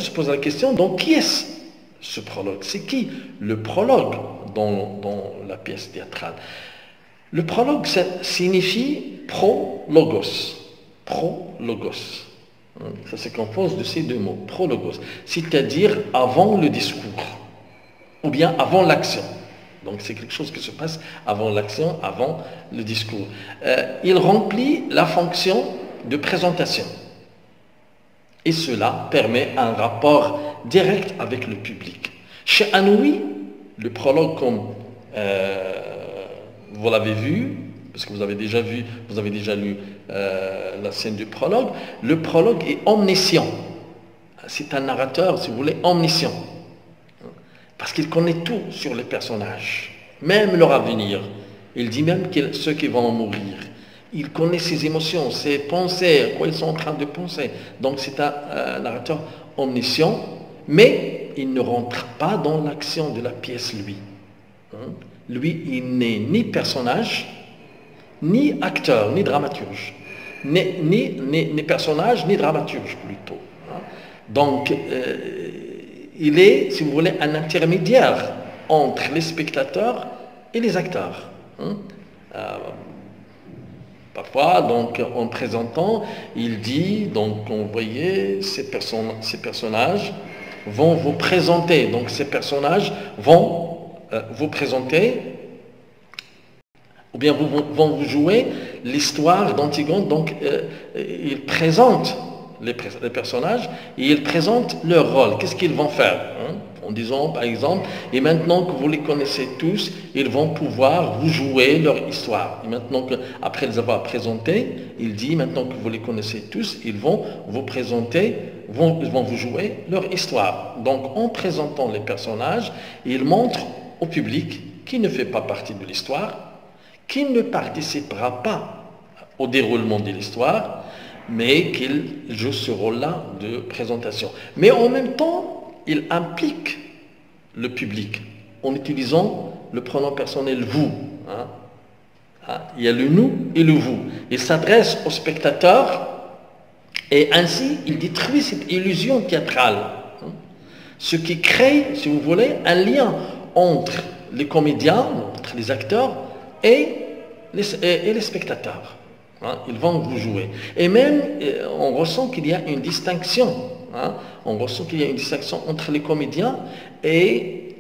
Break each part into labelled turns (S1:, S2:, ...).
S1: peut se poser la question, donc qui est ce prologue? C'est qui le prologue dans la pièce théâtrale? Le prologue, ça signifie prologos. Prologos. Ça se compose de ces deux mots, prologos, c'est-à-dire avant le discours, ou bien avant l'action. Donc c'est quelque chose qui se passe avant l'action, avant le discours. Il remplit la fonction de présentation. Et cela permet un rapport direct avec le public. Chez Anouilh, le prologue, comme vous l'avez vu, parce que vous avez déjà lu la scène du prologue, le prologue est omniscient. C'est un narrateur, si vous voulez, omniscient. Parce qu'il connaît tout sur les personnages, même leur avenir. Il dit même ceux qui vont mourir. Il connaît ses émotions, ses pensées, à quoi ils sont en train de penser. Donc c'est un narrateur omniscient, mais il ne rentre pas dans l'action de la pièce, lui. Lui, il n'est ni personnage, ni acteur, ni dramaturge. Ni personnage, ni dramaturge, plutôt. Donc, il est, si vous voulez, un intermédiaire entre les spectateurs et les acteurs. Parfois, donc, en présentant, il dit, donc, vous voyez, ces personnages vont vous présenter. Donc, ces personnages vont vous présenter, ou bien vont vous jouer l'histoire d'Antigone. Donc, il présente les personnages et il présente leur rôle. Qu'est-ce qu'ils vont faire, en disant, par exemple, et maintenant que vous les connaissez tous, ils vont pouvoir vous jouer leur histoire. Et maintenant qu'après les avoir présentés, il dit, maintenant que vous les connaissez tous, ils vont vous présenter, ils vont vous jouer leur histoire. Donc, en présentant les personnages, il montre au public qui ne fait pas partie de l'histoire, qui ne participera pas au déroulement de l'histoire, mais qu'il joue ce rôle-là de présentation. Mais en même temps, il implique le public en utilisant le pronom personnel vous. Il y a le nous et le vous. Il s'adresse au spectateur et ainsi il détruit cette illusion théâtrale. Ce qui crée, si vous voulez, un lien entre les comédiens, entre les acteurs et les spectateurs. Ils vont vous jouer. Et même, on ressent qu'il y a une distinction. On ressent qu'il y a une distinction entre les comédiens et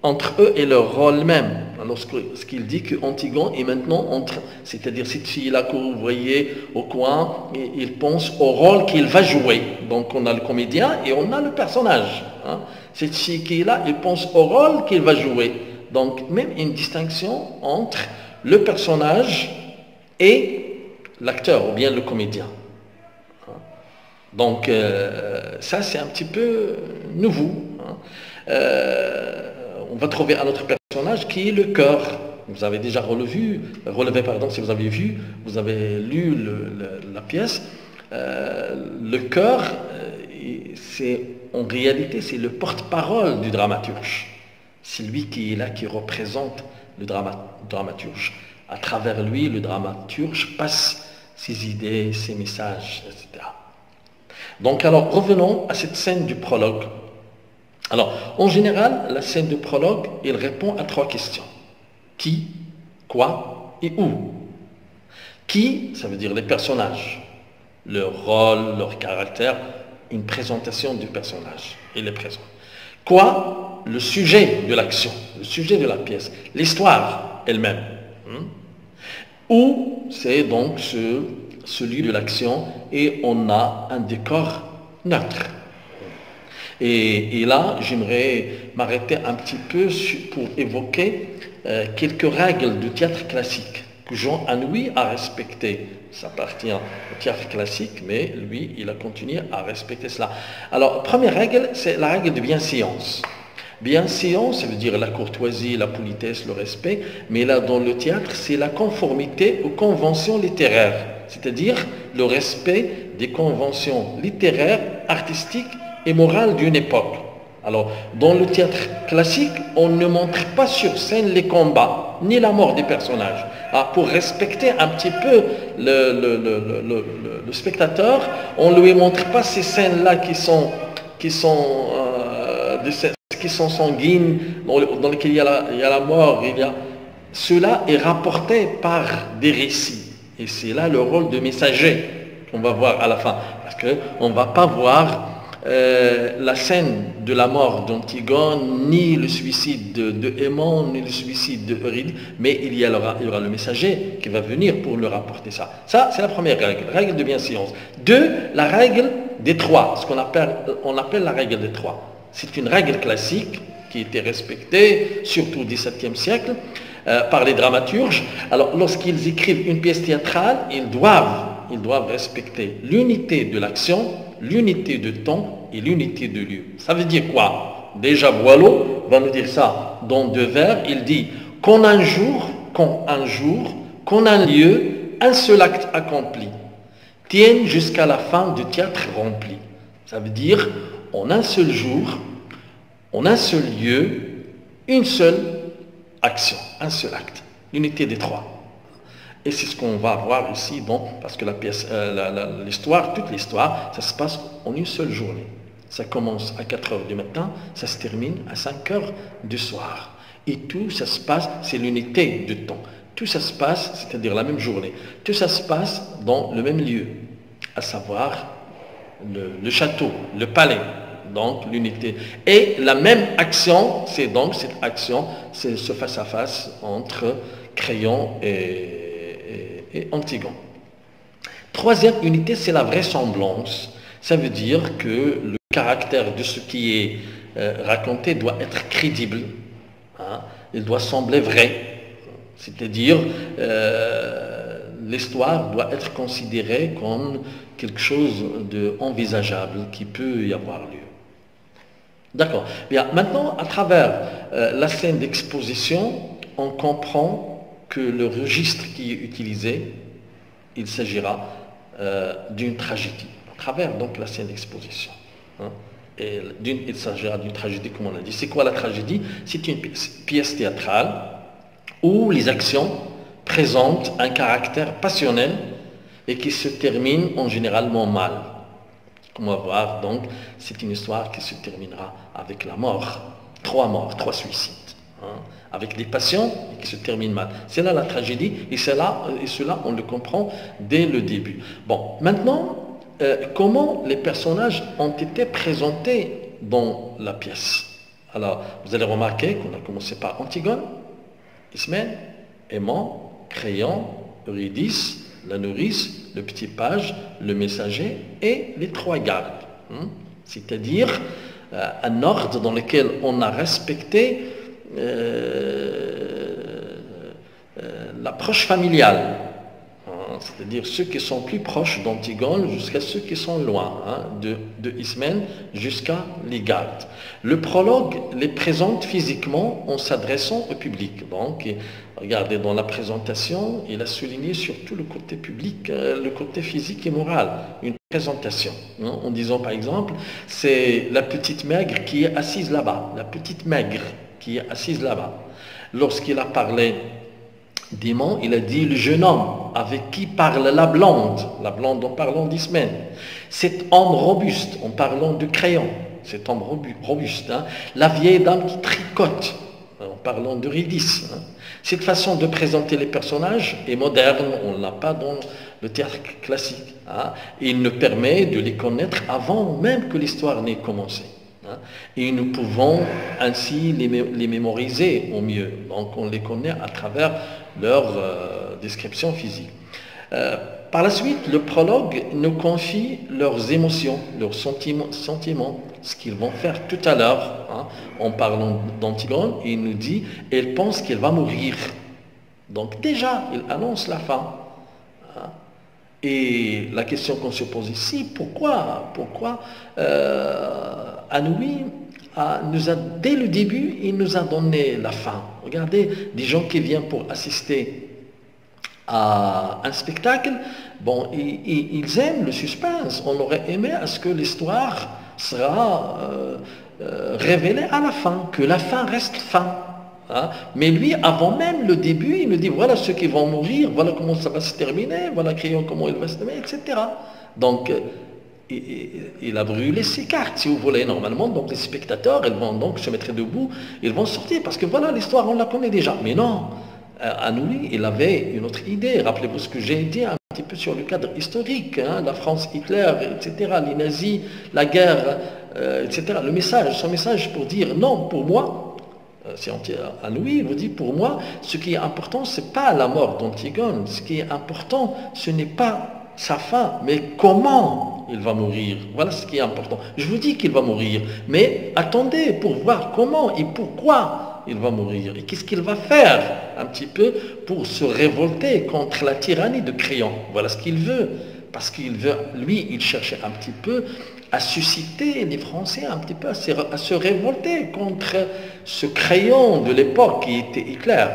S1: entre eux et leur rôle même. Alors, ce qu'il dit qu'Antigone est maintenant c'est-à-dire cette fille-là que vous voyez au coin, il pense au rôle qu'il va jouer. Donc, on a le comédien et on a le personnage. Cette fille qui est là, il pense au rôle qu'il va jouer. Donc, même une distinction entre le personnage et l'acteur, ou bien le comédien. Donc, ça, c'est un petit peu nouveau. On va trouver un autre personnage qui est le cœur. Vous avez déjà relevé, si vous avez vu, vous avez lu la pièce. Le cœur, en réalité, c'est le porte-parole du dramaturge. C'est lui qui est là, qui représente le dramaturge. À travers lui, le dramaturge passe ses idées, ses messages, etc. Donc, alors, revenons à cette scène du prologue. Alors, en général, la scène du prologue, il répond à 3 questions. Qui, quoi et où. Qui, ça veut dire les personnages, leur rôle, leur caractère, une présentation du personnage. Il est présent. Quoi, le sujet de l'action, le sujet de la pièce, l'histoire elle-même. Où, c'est donc ce lieu de l'action et on a un décor neutre. Et là, j'aimerais m'arrêter un petit peu pour évoquer quelques règles du théâtre classique que Jean Anouilh a respectées. Ça appartient au théâtre classique, mais lui, il a continué à respecter cela. Alors, première règle, c'est la règle de bienséance. Bienséance, ça veut dire la courtoisie, la politesse, le respect, mais là, dans le théâtre, c'est la conformité aux conventions littéraires, c'est-à-dire le respect des conventions littéraires, artistiques et morales d'une époque. Alors, dans le théâtre classique, on ne montre pas sur scène les combats, ni la mort des personnages. Pour respecter un petit peu le spectateur, on ne lui montre pas ces scènes-là qui sont qui sont sanguines, dans lesquelles il y a la mort, cela est rapporté par des récits. Et c'est là le rôle de messager qu'on va voir à la fin. Parce qu'on ne va pas voir la scène de la mort d'Antigone, ni le suicide de Aimon, ni le suicide de Eurydice, mais il y aura le messager qui va venir pour leur rapporter ça. Ça, c'est la première règle de bienséance. 2, la règle des 3, ce qu'on appelle la règle des 3. C'est une règle classique qui était respectée, surtout au XVIIe siècle, par les dramaturges. Alors, lorsqu'ils écrivent une pièce théâtrale, ils doivent respecter l'unité de l'action, l'unité de temps et l'unité de lieu. Ça veut dire quoi? Déjà, Boileau va nous dire ça dans 2 vers. Il dit qu'en un jour, qu'en un lieu, un seul acte accompli, tienne jusqu'à la fin du théâtre rempli. Ça veut dire en un seul jour, en un seul lieu, une seule action, un seul acte, l'unité des 3. Et c'est ce qu'on va voir ici, parce que la pièce, l'histoire, toute l'histoire, ça se passe en une seule journée. Ça commence à 4 heures du matin, ça se termine à 5 heures du soir. Et tout ça se passe, c'est l'unité de temps. Tout ça se passe, c'est-à-dire la même journée. Tout ça se passe dans le même lieu, à savoir le château, le palais. Donc l'unité. Et la même action, c'est donc cette action, c'est ce face-à-face entre Créon et Antigone. 3e unité, c'est la vraisemblance. Ça veut dire que le caractère de ce qui est raconté doit être crédible. Hein? Il doit sembler vrai. C'est-à-dire, l'histoire doit être considérée comme quelque chose d'envisageable qui peut y avoir lieu. D'accord. Bien, maintenant, à travers la scène d'exposition, on comprend que le registre qui est utilisé, il s'agira d'une tragédie. À travers donc la scène d'exposition. Hein. Et il s'agira d'une tragédie, comme on l'a dit. C'est quoi la tragédie? C'est une pièce théâtrale où les actions présentent un caractère passionnel et qui se termine en généralement mal. On va voir, donc, c'est une histoire qui se terminera avec la mort. 3 suicides. Hein, avec des passions et qui se terminent mal. C'est là la tragédie, et cela, on le comprend dès le début. Bon, maintenant, comment les personnages ont été présentés dans la pièce? Alors, vous allez remarquer qu'on a commencé par Antigone, Ismène, Aimant, Créon, Eurydice, la nourrice, le petit page, le messager et les 3 gardes. C'est-à-dire un ordre dans lequel on a respecté l'approche familiale. C'est-à-dire ceux qui sont plus proches d'Antigone jusqu'à ceux qui sont loin, de Ismène jusqu'à les gardes. Le prologue les présente physiquement en s'adressant au public. Donc, regardez, dans la présentation, il a souligné surtout le côté public, le côté physique et moral. Une présentation. En disant par exemple, c'est la petite maigre qui est assise là-bas. La petite maigre qui est assise là-bas. Lorsqu'il a parlé d'Aimant, il a dit le jeune homme avec qui parle la blonde en parlant d'Ismène. Cet homme robuste en parlant de Créon, cet homme robuste. Hein. La vieille dame qui tricote en parlant d'Eurydice. Hein. Cette façon de présenter les personnages est moderne, on ne l'a pas dans le théâtre classique. Hein. Il nous permet de les connaître avant même que l'histoire n'ait commencé. Et nous pouvons ainsi les mémoriser au mieux. Donc on les connaît à travers leur description physique. Par la suite, le prologue nous confie leurs émotions, leurs sentiments, ce qu'ils vont faire tout à l'heure. Hein, en parlant d'Antigone, il nous dit, elle pense qu'elle va mourir. Donc déjà, il annonce la fin. Hein. Et la question qu'on se pose ici, pourquoi Anouilh dès le début, il nous a donné la fin. Regardez, des gens qui viennent pour assister à un spectacle, bon, ils aiment le suspense. On aurait aimé à ce que l'histoire sera révélée à la fin, que la fin reste fin. Hein? Mais lui, avant même le début, il nous dit, voilà ceux qui vont mourir, voilà comment ça va se terminer, voilà Créon comment il va se terminer, etc. Donc, il a brûlé ses cartes, si vous voulez, normalement. Donc les spectateurs, ils vont donc se mettre debout, ils vont sortir, parce que voilà, l'histoire, on la connaît déjà. Mais non, Anouilh, il avait une autre idée. Rappelez-vous ce que j'ai dit un petit peu sur le cadre historique, hein, la France, Hitler, etc., les nazis, la guerre, etc. Le message, son message pour dire non, pour moi, c'est Anouilh, il vous dit, pour moi, ce qui est important, ce n'est pas la mort d'Antigone. Ce qui est important, ce n'est pas sa fin, mais comment il va mourir. Voilà ce qui est important. Je vous dis qu'il va mourir, mais attendez pour voir comment et pourquoi il va mourir. Et qu'est-ce qu'il va faire un petit peu pour se révolter contre la tyrannie de Créon. Voilà ce qu'il veut. Parce qu'il veut, lui, il cherchait un petit peu à susciter les Français un petit peu à se révolter contre ce Créon de l'époque qui était Hitler.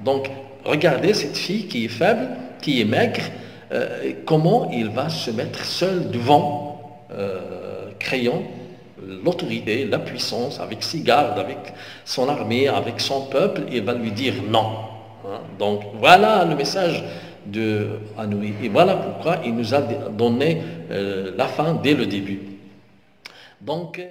S1: Donc, regardez cette fille qui est faible, qui est maigre, comment il va se mettre seul devant Créon, l'autorité, la puissance, avec ses gardes, avec son armée, avec son peuple, il va lui dire non. Donc voilà le message de Anouilh. Et voilà pourquoi il nous a donné la fin dès le début. Donc